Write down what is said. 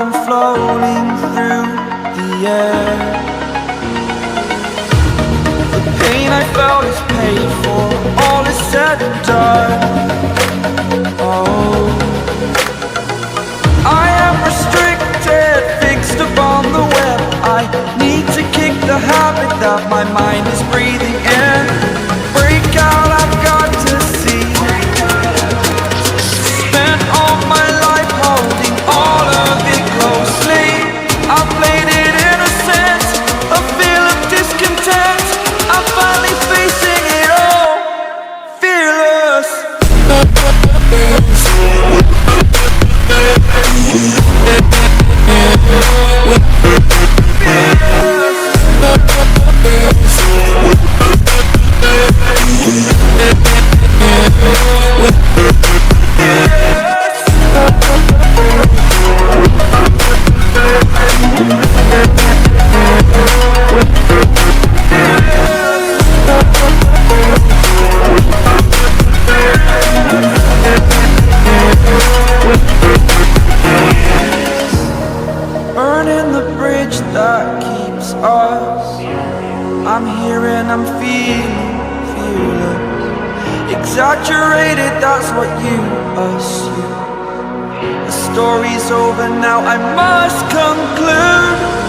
I'm floating through the air. The pain I felt is paid for, all is said and done. Oh, I am restricted, fixed upon the web. I need to kick the habit that my mind is breathing in. Break out, I've got to see. Spent all my life holding all of it closely. I played it innocent, a feel of discontent. I'm finally facing it all, fearless. Burning the bridge that keeps us. I'm here and I'm feeling fearless. Exaggerated, that's what you assume. The story's over now, I must conclude.